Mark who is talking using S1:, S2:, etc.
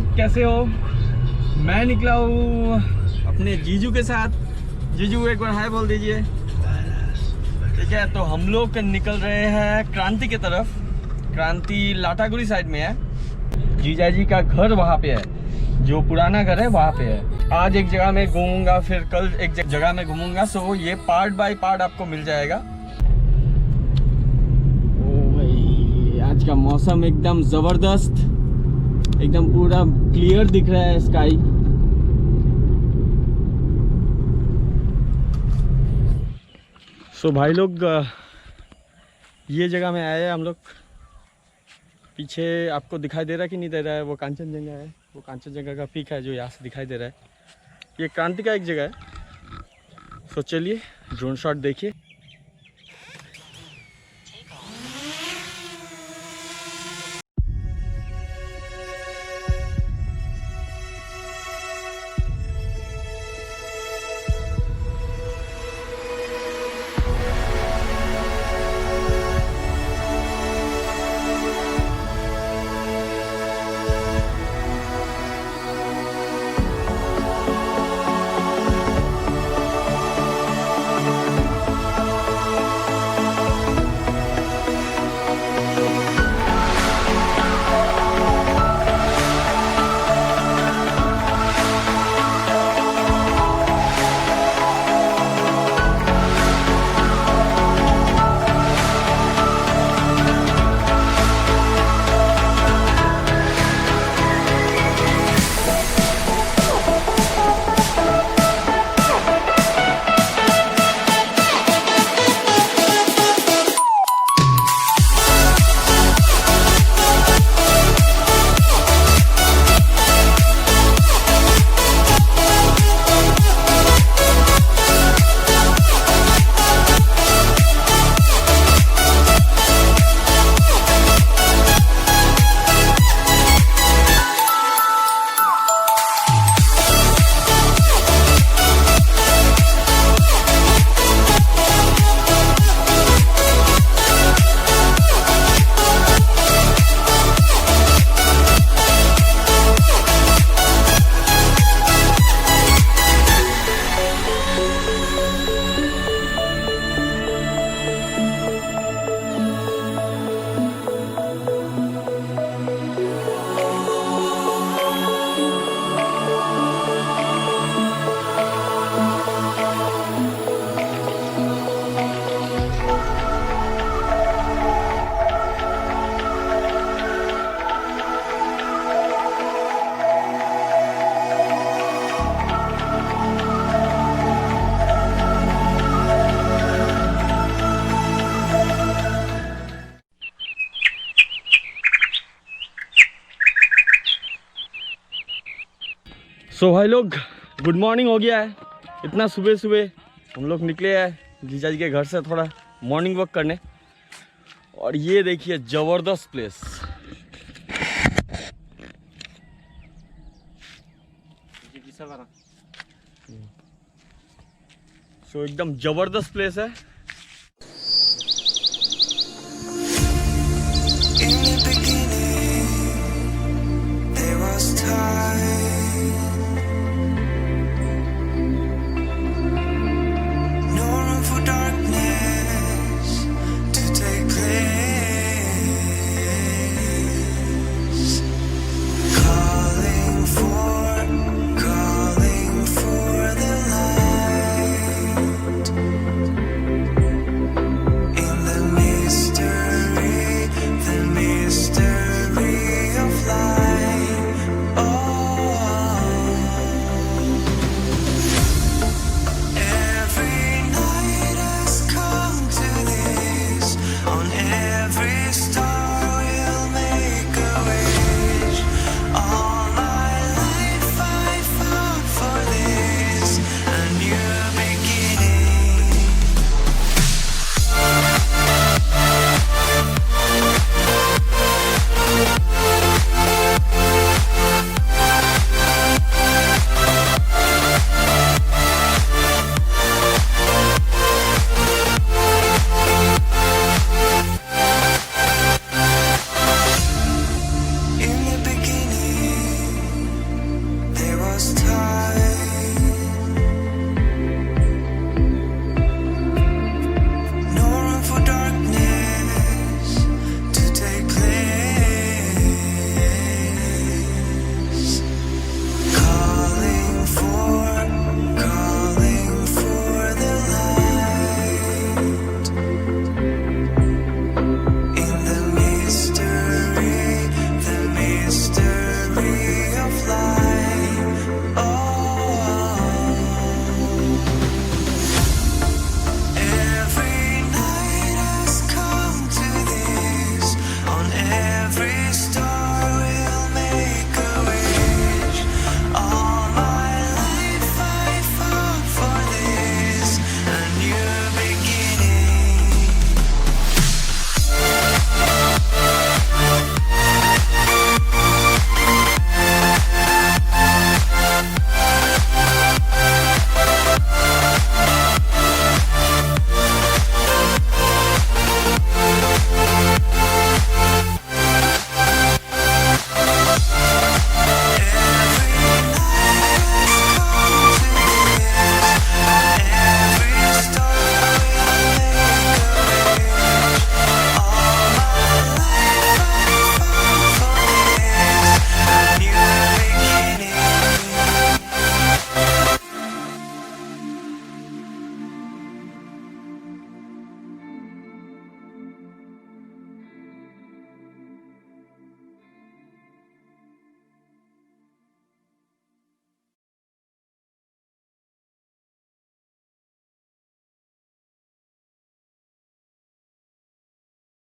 S1: लोग कैसे हो? मैं निकला हूँ अपने जीजू के साथ। जीजू एक बार हाय बोल दीजिए। ठीक है, तो हम लोग निकल रहे हैं क्रांति की तरफ। क्रांति लाटागुड़ी साइड में है। जीजा जी का घर वहाँ पे है, जो पुराना घर है वहाँ पे है। आज एक जगह में घूमूंगा, फिर कल एक जगह में घूमूंगा। सो ये पार्ट बाय पार्ट आपको मिल जाएगा। ओ भाई, आज का मौसम एकदम जबरदस्त, एकदम पूरा क्लियर दिख रहा है स्काई। सो भाई लोग, ये जगह में आए हैं हम लोग। पीछे आपको दिखाई दे रहा है कि नहीं दे रहा है, वो कांचनजंगा है। वो कांचनजंगा का पीक है जो यहाँ से दिखाई दे रहा है। ये क्रांति का एक जगह है। सो चलिए ड्रोन शॉट देखिए। सो भाई लोग, गुड मॉर्निंग हो गया है। इतना सुबह सुबह हम लोग निकले हैं जीजा जी के घर से थोड़ा मॉर्निंग वॉक करने। और ये देखिए ज़बरदस्त प्लेस। सो एकदम ज़बरदस्त प्लेस है।